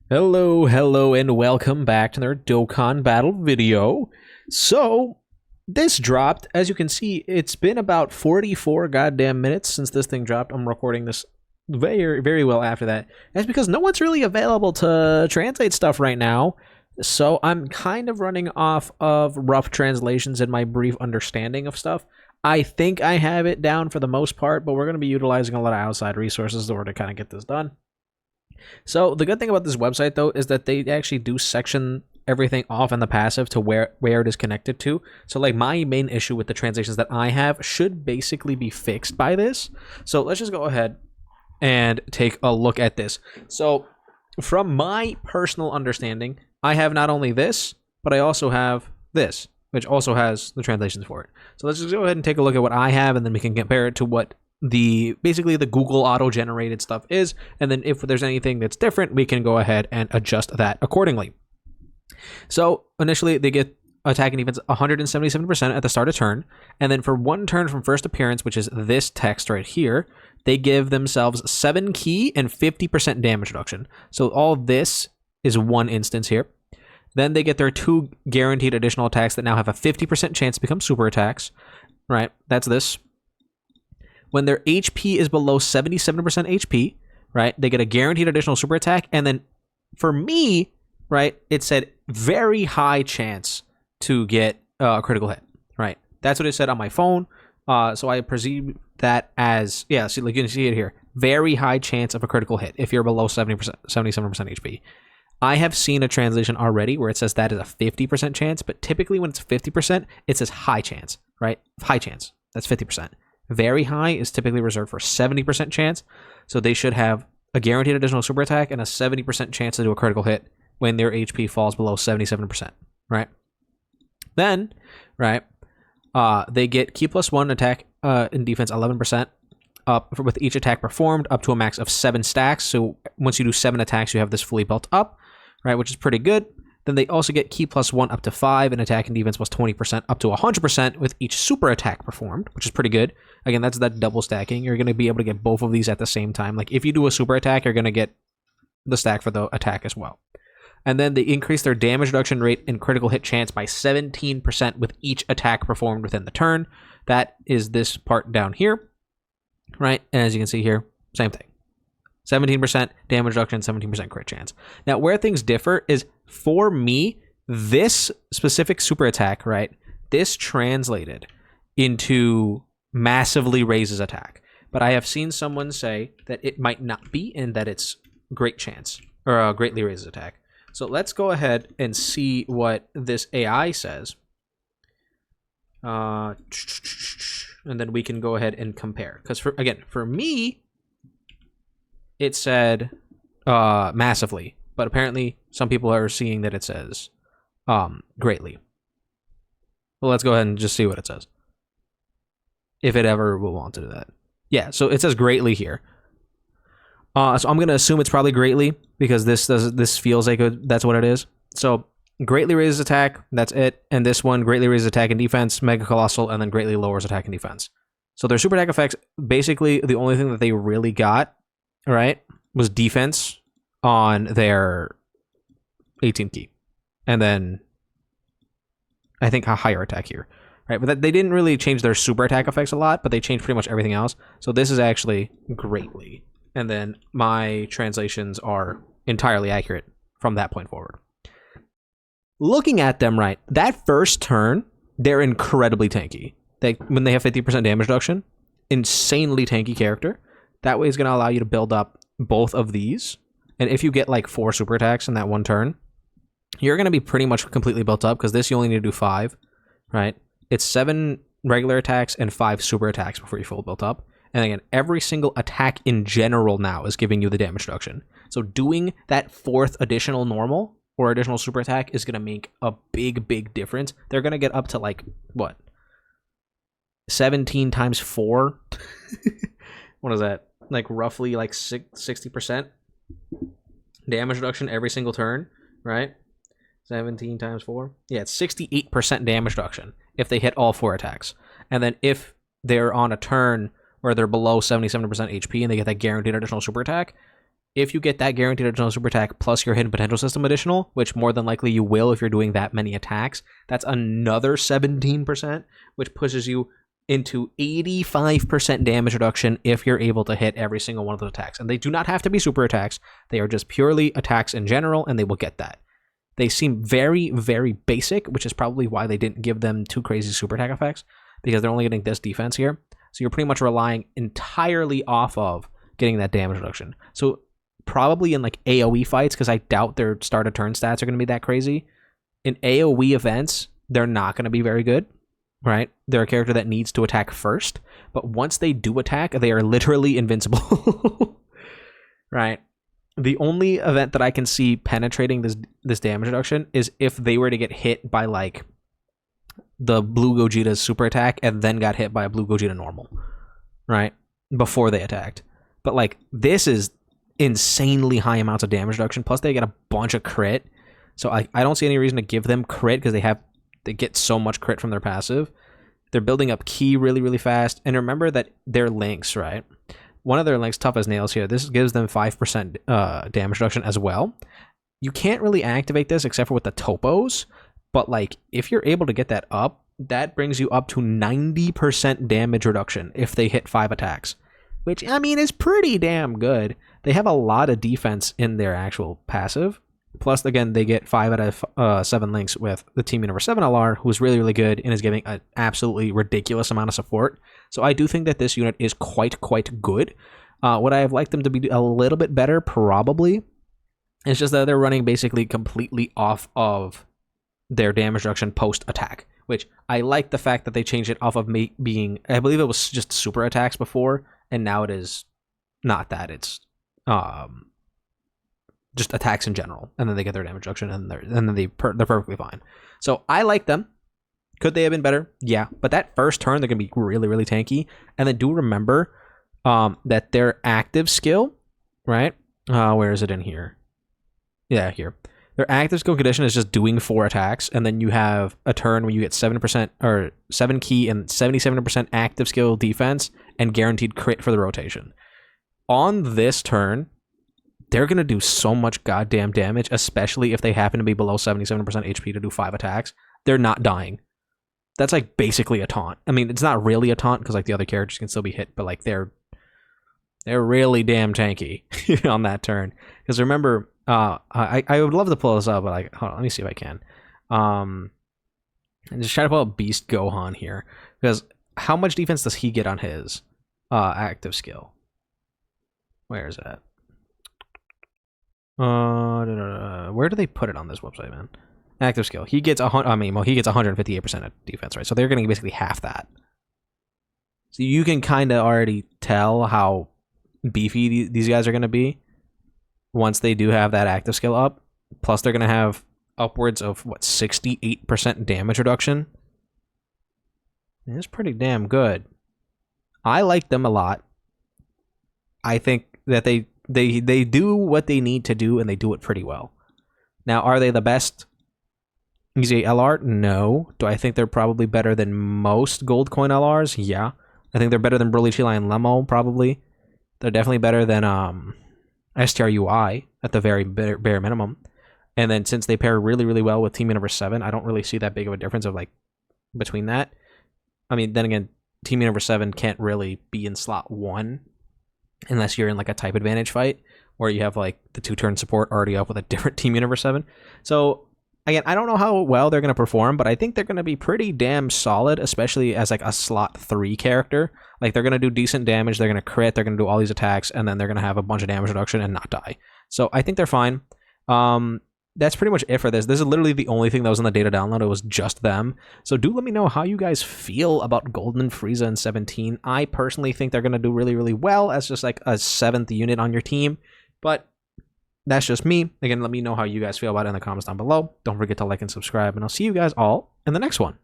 Hello, and welcome back to another Dokkan battle video. So, this dropped. As you can see, it's been about 44 goddamn minutes since this thing dropped. I'm recording this very well after that. That's because no one's really available to translate stuff right now. So, I'm kind of running off of rough translations and my brief understanding of stuff. I think I have it down for the most part, but we're going to be utilizing a lot of outside resources in order to kind of get this done. So the good thing about this website, though, is that they actually do section everything off in the passive to where it is connected to. So like my main issue with the translations that I have should basically be fixed by this. So let's just go ahead and take a look at this. So from my personal understanding, I have not only this, but I also have this, which also has the translations for it. So let's just go ahead and take a look at what I have, and then we can compare it to what basically the Google auto-generated stuff is, and then if there's anything that's different, we can go ahead and adjust that accordingly. So initially they get attack and defense 177% at the start of turn, and then for one turn from first appearance, which is this text right here, they give themselves 7 key and 50% damage reduction. So all this is one instance here. Then they get their 2 guaranteed additional attacks that now have a 50% chance to become super attacks. Right, that's this. When their HP is below 77% HP, right, they get a guaranteed additional super attack. And then for me, right, it said very high chance to get a critical hit, right? That's what it said on my phone. So I perceive that as, yeah, see, like you can see it here, very high chance of a critical hit if you're below 77% HP. I have seen a translation already where it says that is a 50% chance, but typically when it's 50%, it says high chance, right? High chance, that's 50%. Very high is typically reserved for 70% chance, so they should have a guaranteed additional super attack and a 70% chance to do a critical hit when their HP falls below 77%, right? Then, right, they get key plus 1 attack and defense 11% up with each attack performed up to a max of 7 stacks. So once you do 7 attacks, you have this fully built up, right, which is pretty good. Then they also get key plus 1 up to 5 and attack and defense plus 20% up to 100% with each super attack performed, which is pretty good. Again, that's that double stacking. You're going to be able to get both of these at the same time. Like if you do a super attack, you're going to get the stack for the attack as well. And then they increase their damage reduction rate and critical hit chance by 17% with each attack performed within the turn. That is this part down here, right? And as you can see here, same thing. 17% damage reduction, 17% crit chance. Now, where things differ is, for me, this specific super attack, right, this translated into massively raises attack. But I have seen someone say that it might not be and that it's great chance, or greatly raises attack. So let's go ahead and see what this AI says. And then we can go ahead and compare. Because, for me, it said massively, but apparently some people are seeing that it says greatly. Well, let's go ahead and just see what it says, if it ever will want to do that. Yeah, so it says greatly here. So I'm going to assume it's probably greatly, because this feels like that's what it is. So greatly raises attack, that's it. And this one greatly raises attack and defense, mega colossal, and then greatly lowers attack and defense. So their super attack effects, basically the only thing that they really got, right, was defense on their 18 key, and then I think a higher attack here, right? But they didn't really change their super attack effects a lot, but they changed pretty much everything else. So this is actually greatly, and then my translations are entirely accurate from that point forward. Looking at them, right, that first turn, they're incredibly tanky. When they have 50% damage reduction, insanely tanky character. That way is going to allow you to build up both of these. And if you get like 4 super attacks in that one turn, you're going to be pretty much completely built up, because this you only need to do 5, right? It's 7 regular attacks and 5 super attacks before you're full built up. And again, every single attack in general now is giving you the damage reduction. So doing that 4th additional normal or additional super attack is going to make a big difference. They're going to get up to like, what? 17 times 4? What is that? Like roughly like 60% damage reduction every single turn, right? 17 times 4. Yeah, it's 68% damage reduction if they hit all 4 attacks. And then if they're on a turn where they're below 77% HP and they get that guaranteed additional super attack, if you get that guaranteed additional super attack plus your hidden potential system additional, which more than likely you will if you're doing that many attacks, that's another 17%, which pushes you into 85% damage reduction if you're able to hit every single one of those attacks. And they do not have to be super attacks. They are just purely attacks in general, and they will get that. They seem very, very basic, which is probably why they didn't give them too crazy super attack effects, because they're only getting this defense here. So you're pretty much relying entirely off of getting that damage reduction. So probably in like AoE fights, because I doubt their start of turn stats are going to be that crazy. In AoE events, they're not going to be very good, right? They're a character that needs to attack first, but once they do attack, they are literally invincible, right? The only event that I can see penetrating this damage reduction is if they were to get hit by like the Blue Gogeta's super attack and then got hit by a Blue Gogeta normal, right? Before they attacked. But like this is insanely high amounts of damage reduction, plus they get a bunch of crit. So I don't see any reason to give them crit because they get so much crit from their passive. They're building up ki really, really fast. And remember that their links, right? One of their links, Tough as Nails here, this gives them 5% damage reduction as well. You can't really activate this except for with the topos, but like if you're able to get that up, that brings you up to 90% damage reduction if they hit 5 attacks, which I mean is pretty damn good. They have a lot of defense in their actual passive. Plus, again, they get 5 out of 7 links with the Team Universe 7 LR, who's really, really good and is giving an absolutely ridiculous amount of support. So I do think that this unit is quite good. Would I have liked them to be a little bit better? Probably. It's just that they're running basically completely off of their damage reduction post-attack, which I like the fact that they changed it off of being, I believe it was just super attacks before, and now it is not that. It's just attacks in general, and then they get their damage reduction, and they're perfectly fine. So I like them. Could they have been better? Yeah, but that first turn they're gonna be really, really tanky. And then do remember that their active skill, right? Where is it in here? Yeah, here. Their active skill condition is just doing 4 attacks, and then you have a turn where you get 7% or 7 ki and 77% active skill defense and guaranteed crit for the rotation. On this turn, they're going to do so much goddamn damage, especially if they happen to be below 77% HP to do 5 attacks. They're not dying. That's like basically a taunt. I mean, it's not really a taunt because like the other characters can still be hit, but like they're really damn tanky on that turn. Because remember, I would love to pull this up, but like, hold on, let me see if I can. And just try to pull up Beast Gohan here, because how much defense does he get on his active skill? Where is that? Where do they put it on this website, man? Active skill. He gets he gets 158% of defense, right? So they're getting basically half that. So you can kind of already tell how beefy these guys are going to be once they do have that active skill up. Plus, they're going to have upwards of, 68% damage reduction? It's pretty damn good. I like them a lot. I think that they do what they need to do, and they do it pretty well. Now, are they the best EZA LR? No. Do I think they're probably better than most gold coin LRs? Yeah. I think they're better than Broly, Chila, and Lemo, probably. They're definitely better than STRUI at the very bare minimum. And then since they pair really, really well with Team Universe 7, I don't really see that big of a difference of like between that. I mean, then again, Team Universe 7 can't really be in slot 1 unless you're in like a type advantage fight where you have like the 2-turn support already up with a different Team Universe 7. So again, I don't know how well they're going to perform, but I think they're going to be pretty damn solid, especially as like a slot 3 character. Like they're going to do decent damage, they're going to crit, they're going to do all these attacks, and then they're going to have a bunch of damage reduction and not die. So I think they're fine. That's pretty much it for this. This is literally the only thing that was in the data download. It was just them. So do let me know how you guys feel about Golden Frieza in 17. I personally think they're going to do really, really well as just like a 7th unit on your team. But that's just me. Again, let me know how you guys feel about it in the comments down below. Don't forget to like and subscribe, and I'll see you guys all in the next one.